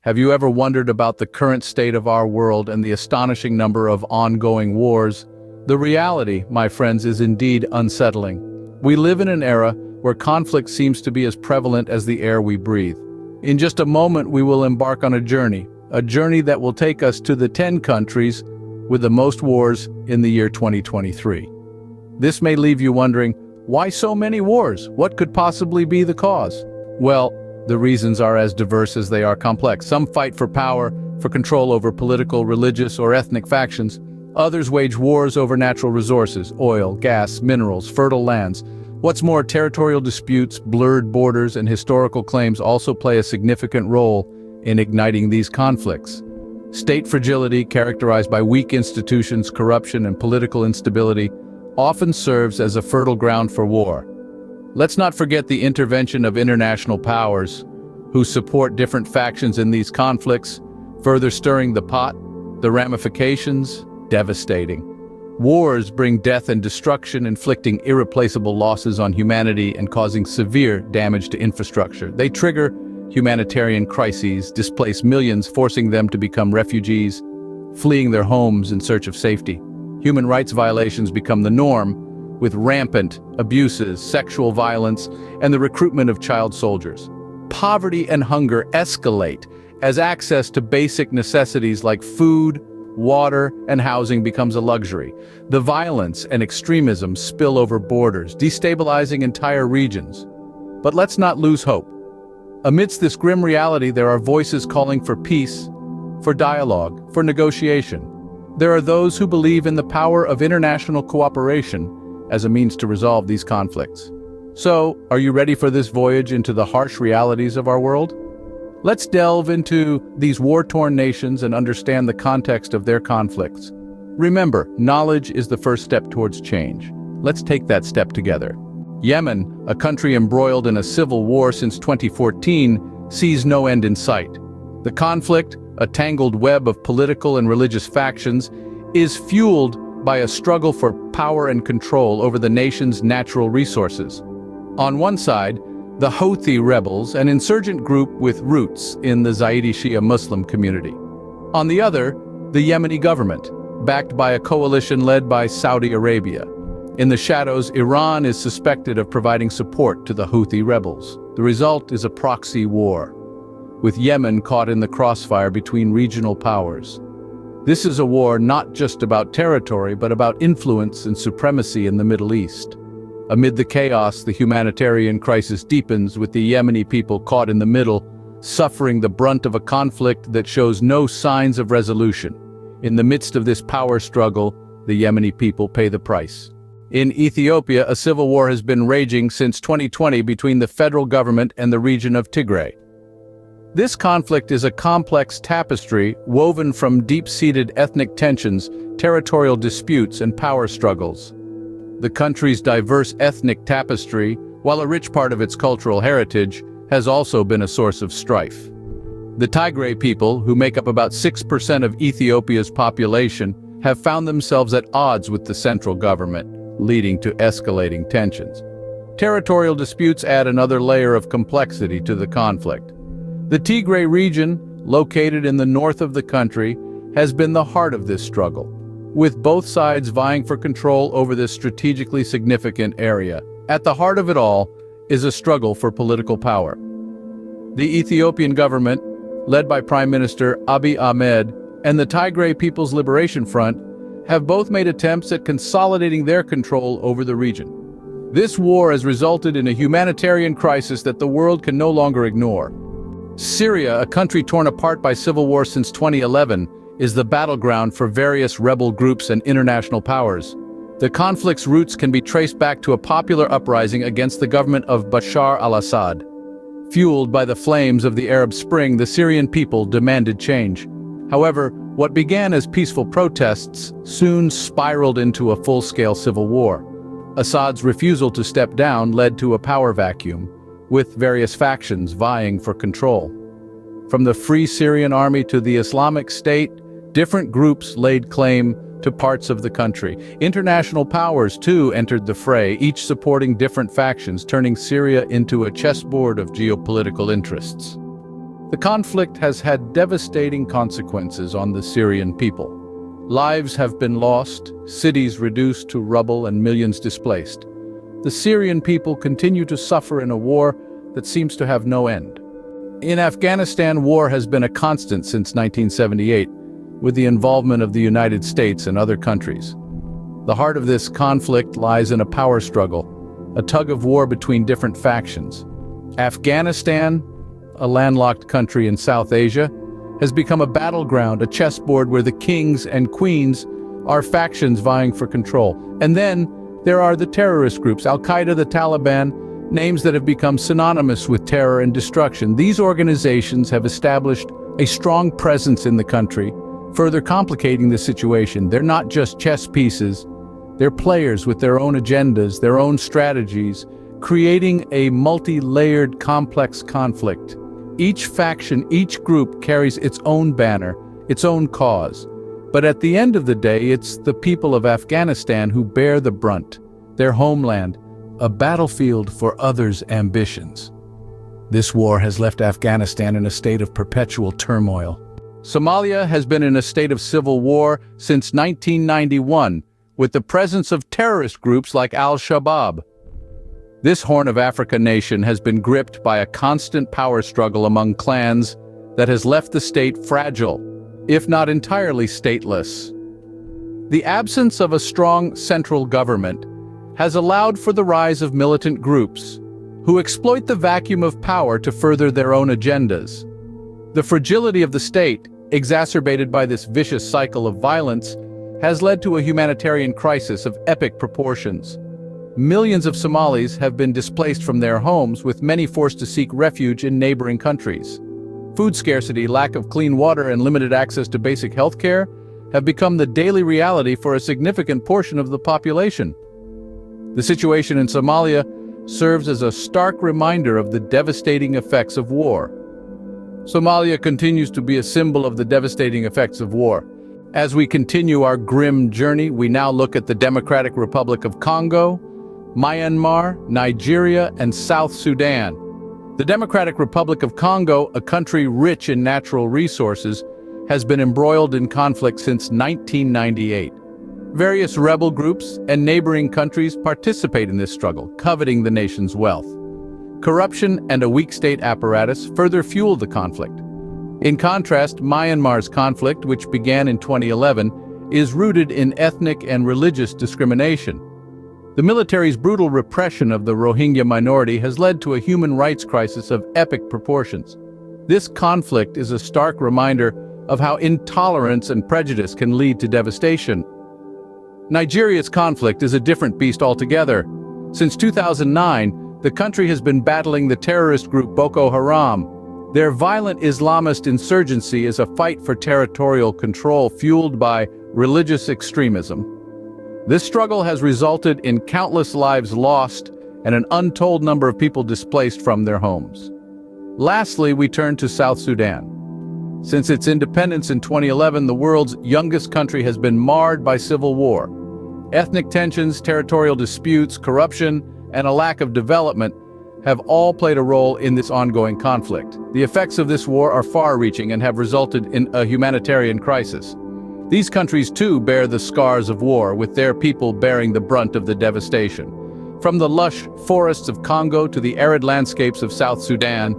Have you ever wondered about the current state of our world and the astonishing number of ongoing wars? The reality, my friends, is indeed unsettling. We live in an era where conflict seems to be as prevalent as the air we breathe. In just a moment, we will embark on a journey that will take us to the 10 countries with the most wars in the year 2023. This may leave you wondering, why so many wars? What could possibly be the cause? Well, the reasons are as diverse as they are complex. Some fight for power, for control over political, religious, or ethnic factions. Others wage wars over natural resources, oil, gas, minerals, fertile lands. What's more, territorial disputes, blurred borders, and historical claims also play a significant role in igniting these conflicts. State fragility, characterized by weak institutions, corruption, and political instability, often serves as a fertile ground for war. Let's not forget the intervention of international powers, who support different factions in these conflicts, further stirring the pot. The ramifications, devastating. Wars bring death and destruction, inflicting irreplaceable losses on humanity and causing severe damage to infrastructure. They trigger humanitarian crises, displace millions, forcing them to become refugees, fleeing their homes in search of safety. Human rights violations become the norm, with rampant abuses, sexual violence, and the recruitment of child soldiers. Poverty and hunger escalate as access to basic necessities like food, water, and housing becomes a luxury. The violence and extremism spill over borders, destabilizing entire regions. But let's not lose hope. Amidst this grim reality, there are voices calling for peace, for dialogue, for negotiation. There are those who believe in the power of international cooperation as a means to resolve these conflicts. So, are you ready for this voyage into the harsh realities of our world? Let's delve into these war-torn nations and understand the context of their conflicts. Remember, knowledge is the first step towards change. Let's take that step together. Yemen, a country embroiled in a civil war since 2014, sees no end in sight. The conflict, a tangled web of political and religious factions, is fueled by a struggle for power and control over the nation's natural resources. On one side, the Houthi rebels, an insurgent group with roots in the Zaidi Shia Muslim community. On the other, the Yemeni government, backed by a coalition led by Saudi Arabia. In the shadows, Iran is suspected of providing support to the Houthi rebels. The result is a proxy war, with Yemen caught in the crossfire between regional powers. This is a war not just about territory, but about influence and supremacy in the Middle East. Amid the chaos, the humanitarian crisis deepens, with the Yemeni people caught in the middle, suffering the brunt of a conflict that shows no signs of resolution. In the midst of this power struggle, the Yemeni people pay the price. In Ethiopia, a civil war has been raging since 2020 between the federal government and the region of Tigray. This conflict is a complex tapestry woven from deep-seated ethnic tensions, territorial disputes, and power struggles. The country's diverse ethnic tapestry, while a rich part of its cultural heritage, has also been a source of strife. The Tigray people, who make up about 6% of Ethiopia's population, have found themselves at odds with the central government, leading to escalating tensions. Territorial disputes add another layer of complexity to the conflict. The Tigray region, located in the north of the country, has been the heart of this struggle, with both sides vying for control over this strategically significant area. At the heart of it all is a struggle for political power. The Ethiopian government, led by Prime Minister Abiy Ahmed, and the Tigray People's Liberation Front have both made attempts at consolidating their control over the region. This war has resulted in a humanitarian crisis that the world can no longer ignore. Syria, a country torn apart by civil war since 2011, is the battleground for various rebel groups and international powers. The conflict's roots can be traced back to a popular uprising against the government of Bashar al-Assad. Fueled by the flames of the Arab Spring, the Syrian people demanded change. However, what began as peaceful protests soon spiraled into a full-scale civil war. Assad's refusal to step down led to a power vacuum, with various factions vying for control. From the Free Syrian Army to the Islamic State, different groups laid claim to parts of the country. International powers, too, entered the fray, each supporting different factions, turning Syria into a chessboard of geopolitical interests. The conflict has had devastating consequences on the Syrian people. Lives have been lost, cities reduced to rubble, and millions displaced. The Syrian people continue to suffer in a war that seems to have no end. In Afghanistan, war has been a constant since 1978, with the involvement of the United States and other countries. The heart of this conflict lies in a power struggle, a tug-of-war between different factions. Afghanistan, a landlocked country in South Asia, has become a battleground, a chessboard where the kings and queens are factions vying for control. And then there are the terrorist groups, Al-Qaeda, the Taliban, names that have become synonymous with terror and destruction. These organizations have established a strong presence in the country, further complicating the situation. They're not just chess pieces, they're players with their own agendas, their own strategies, creating a multi-layered, complex conflict. Each faction, each group carries its own banner, its own cause. But at the end of the day, it's the people of Afghanistan who bear the brunt, their homeland, a battlefield for others' ambitions. This war has left Afghanistan in a state of perpetual turmoil. Somalia has been in a state of civil war since 1991, with the presence of terrorist groups like Al-Shabaab. This Horn of Africa nation has been gripped by a constant power struggle among clans that has left the state fragile, if not entirely stateless. The absence of a strong central government has allowed for the rise of militant groups who exploit the vacuum of power to further their own agendas. The fragility of the state, exacerbated by this vicious cycle of violence, has led to a humanitarian crisis of epic proportions. Millions of Somalis have been displaced from their homes, with many forced to seek refuge in neighboring countries. Food scarcity, lack of clean water, and limited access to basic health care have become the daily reality for a significant portion of the population. The situation in Somalia serves as a stark reminder of the devastating effects of war. Somalia continues to be a symbol of the devastating effects of war. As we continue our grim journey, we now look at the Democratic Republic of Congo, Myanmar, Nigeria, and South Sudan. The Democratic Republic of Congo, a country rich in natural resources, has been embroiled in conflict since 1998. Various rebel groups and neighboring countries participate in this struggle, coveting the nation's wealth. Corruption and a weak state apparatus further fuel the conflict. In contrast, Myanmar's conflict, which began in 2011, is rooted in ethnic and religious discrimination. The military's brutal repression of the Rohingya minority has led to a human rights crisis of epic proportions. This conflict is a stark reminder of how intolerance and prejudice can lead to devastation. Nigeria's conflict is a different beast altogether. Since 2009, the country has been battling the terrorist group Boko Haram. Their violent Islamist insurgency is a fight for territorial control fueled by religious extremism. This struggle has resulted in countless lives lost and an untold number of people displaced from their homes. Lastly, we turn to South Sudan. Since its independence in 2011, the world's youngest country has been marred by civil war. Ethnic tensions, territorial disputes, corruption, and a lack of development have all played a role in this ongoing conflict. The effects of this war are far-reaching and have resulted in a humanitarian crisis. These countries too bear the scars of war, with their people bearing the brunt of the devastation. From the lush forests of Congo to the arid landscapes of South Sudan,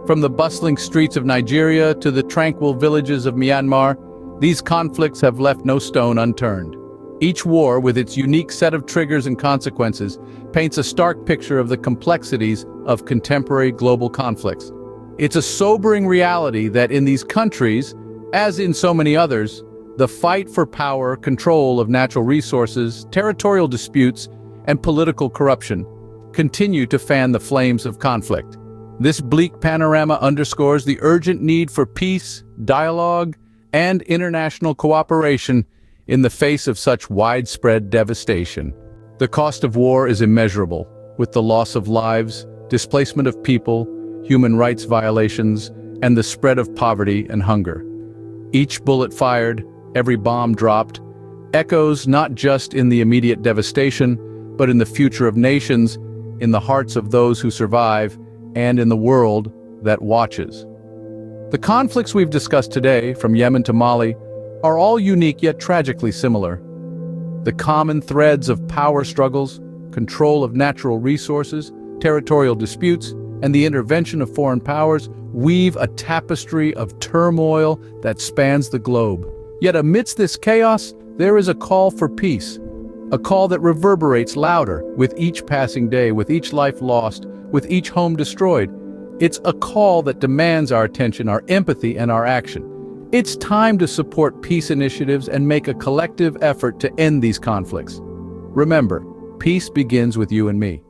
from the bustling streets of Nigeria to the tranquil villages of Myanmar, these conflicts have left no stone unturned. Each war, with its unique set of triggers and consequences, paints a stark picture of the complexities of contemporary global conflicts. It's a sobering reality that in these countries, as in so many others, the fight for power, control of natural resources, territorial disputes, and political corruption continue to fan the flames of conflict. This bleak panorama underscores the urgent need for peace, dialogue, and international cooperation in the face of such widespread devastation. The cost of war is immeasurable, with the loss of lives, displacement of people, human rights violations, and the spread of poverty and hunger. Each bullet fired, every bomb dropped, echoes not just in the immediate devastation, but in the future of nations, in the hearts of those who survive, and in the world that watches. The conflicts we've discussed today, from Yemen to Mali, are all unique yet tragically similar. The common threads of power struggles, control of natural resources, territorial disputes, and the intervention of foreign powers weave a tapestry of turmoil that spans the globe. Yet amidst this chaos, there is a call for peace, a call that reverberates louder with each passing day, with each life lost, with each home destroyed. It's a call that demands our attention, our empathy, and our action. It's time to support peace initiatives and make a collective effort to end these conflicts. Remember, peace begins with you and me.